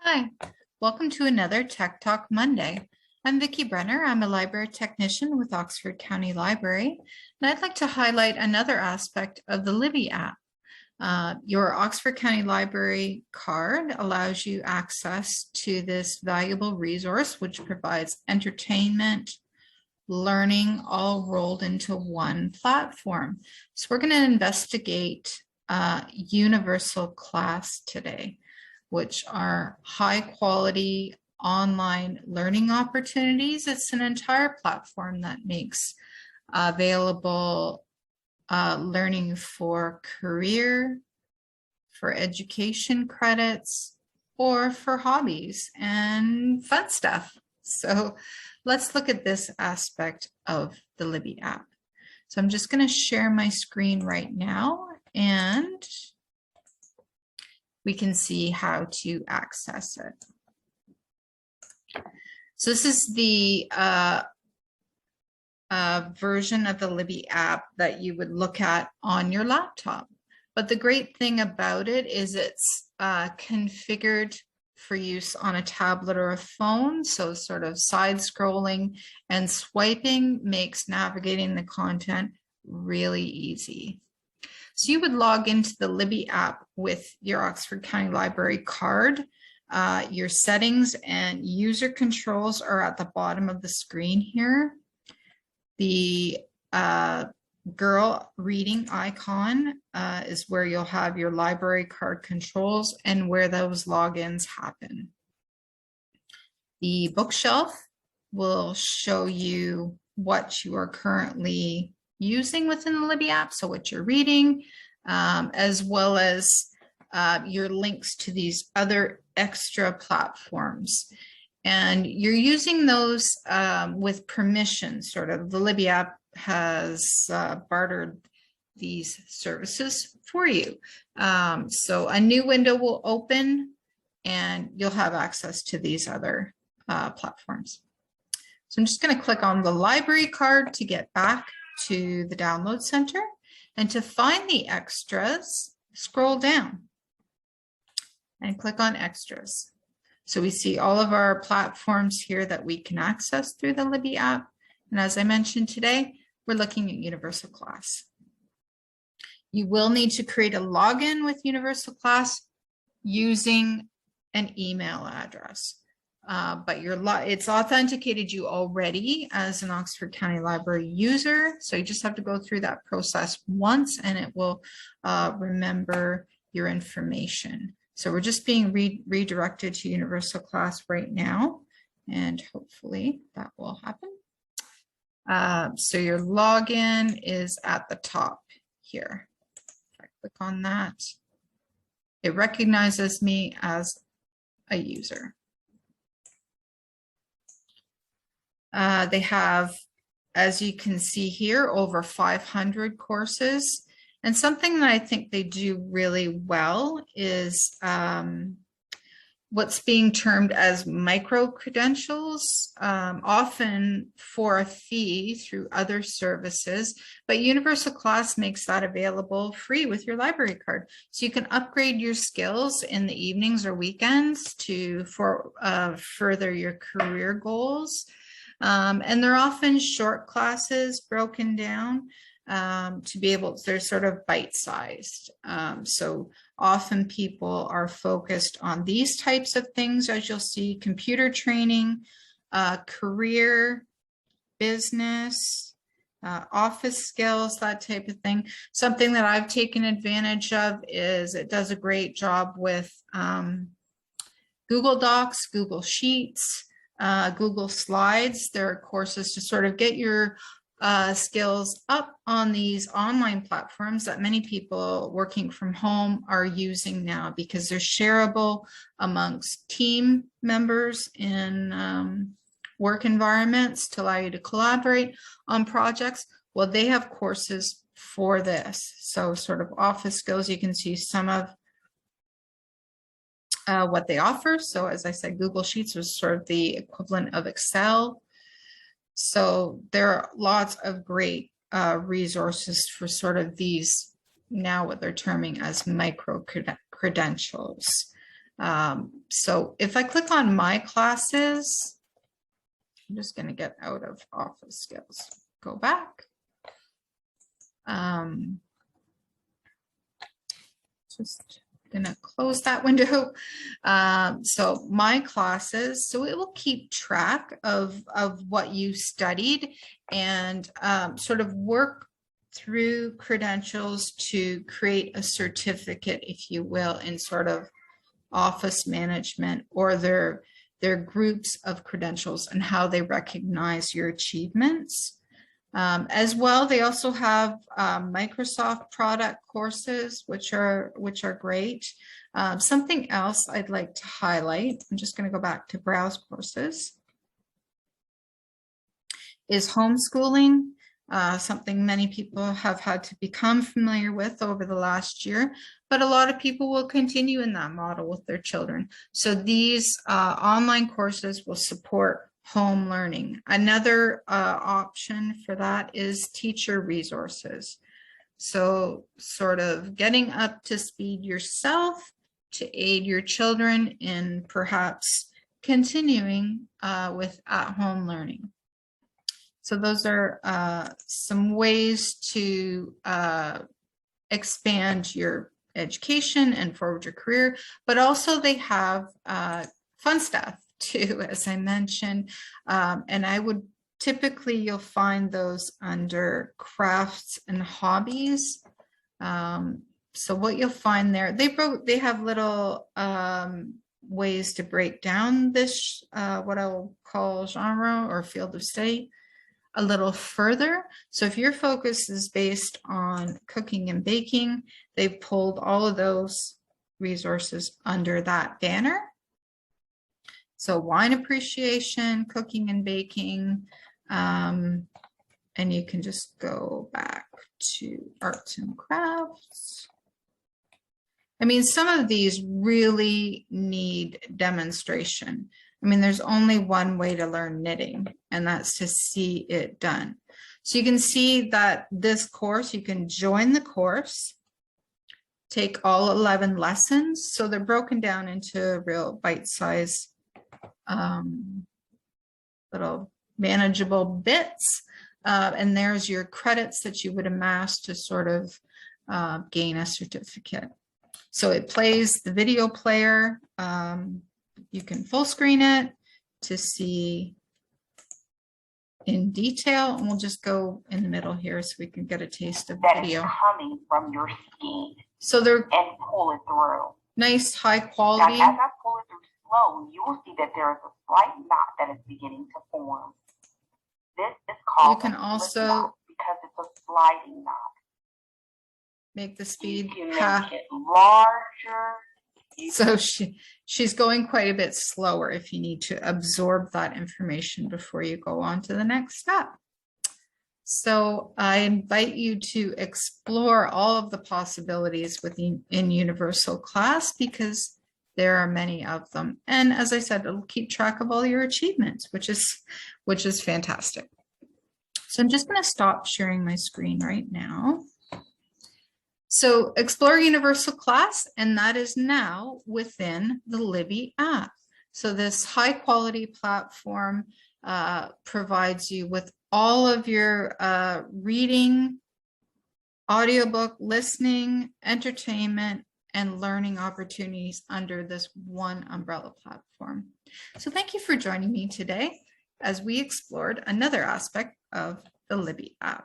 Hi, welcome to another Tech Talk Monday. I'm Vicki Brenner. I'm a library technician with Oxford County Library, and I'd like to highlight another aspect of the LibbyApp. Your Oxford County Library card allows you access to this valuable resource, which provides entertainment, learning, all rolled into one platform. So we're going to investigate universal class today, which are high quality online learning opportunities. It's an entire platform that makes available learning for career, for education credits, or for hobbies and fun stuff. So let's look at this aspect of the LibbyApp. So I'm just going to share my screen right now, and we can see how to access it. So this is the version of the LibbyApp that you would look at on your laptop. But the great thing about it is it's configured for use on a tablet or a phone. So sort of side scrolling and swiping makes navigating the content really easy. So you would log into the LibbyApp with your Oxford County Library card. Your settings and user controls are at the bottom of the screen here. The girl reading icon is where you'll have your library card controls and where those logins happen. The bookshelf will show you what you are currently using within the LibbyApp, so what you're reading, as well as your links to these other extra platforms. And you're using those with permission, sort of. The LibbyApp has bartered these services for you. So a new window will open and you'll have access to these other platforms. So I'm just going to click on the library card to get back to the download center, and to find the extras, scroll down and click on extras. So we see all of our platforms here that we can access through the LibbyApp. And as I mentioned today, we're looking at Universal Class. You will need to create a login with Universal Class using an email address. But it's authenticated you already as an Oxford County Library user. So you just have to go through that process once and it will remember your information. So we're just being redirected to Universal Class right now, and hopefully that will happen. So your login is at the top here. If I click on that, it recognizes me as a user. They have, as you can see here, over 500 courses. And something that I think they do really well is what's being termed as micro-credentials, often for a fee through other services. But Universal Class makes that available free with your library card. So you can upgrade your skills in the evenings or weekends to further your career goals. And they're often short classes broken down to be able, they're sort of bite-sized. So often people are focused on these types of things, as you'll see: computer training, career, business, office skills, that type of thing. Something that I've taken advantage of is it does a great job with Google Docs, Google Sheets, Google Slides. There are courses to sort of get your skills up on these online platforms that many people working from home are using now, because they're shareable amongst team members in work environments to allow you to collaborate on projects. Well, they have courses for this. So sort of office skills, you can see some of what they offer. So as I said, Google Sheets was sort of the equivalent of Excel. So there are lots of great resources for sort of these, now what they're terming as micro credentials. So if I click on my classes, I'm just going to get out of Office Skills, go back. Just gonna close that window. So my classes, so it will keep track of what you studied and sort of work through credentials to create a certificate, if you will, in sort of office management or their groups of credentials and how they recognize your achievements. As well, they also have Microsoft product courses, which are great. Something else I'd like to highlight, I'm just going to go back to browse courses, is homeschooling, something many people have had to become familiar with over the last year, but a lot of people will continue in that model with their children. So these online courses will support home learning. Another option for that is teacher resources. So sort of getting up to speed yourself to aid your children in perhaps continuing with at-home learning. So those are some ways to expand your education and forward your career, but also they have fun stuff too, as I mentioned. And I would typically, you'll find those under crafts and hobbies. So what you'll find there, they have little ways to break down this, what I'll call genre or field of study a little further. So if your focus is based on cooking and baking, they've pulled all of those resources under that banner. So wine appreciation, cooking and baking, and you can just go back to arts and crafts. I mean, some of these really need demonstration. I mean, there's only one way to learn knitting, and that's to see it done. So you can see that this course, you can join the course, take all 11 lessons. So they're broken down into real bite-sized little manageable bits. And there's your credits that you would amass to sort of gain a certificate. So it plays the video player. You can full screen it to see in detail, and we'll just go in the middle here so we can get a taste of video. Coming from your skin. So they're and pull it through. Nice, high quality. Now, as I pull it through slow, you will see that there is a slight knot that is beginning to form. This is called. You can also, because it's a sliding knot, make the speed half. Make it larger. So she's going quite a bit slower if you need to absorb that information before you go on to the next step. So I invite you to explore all of the possibilities within Universal Class, because there are many of them. And as I said, it'll keep track of all your achievements, which is fantastic. So I'm just going to stop sharing my screen right now. So explore Universal Class, and that is now within the Libby app. So this high quality platform provides you with all of your reading, audiobook, listening, entertainment, and learning opportunities under this one umbrella platform. So thank you for joining me today as we explored another aspect of the Libby app.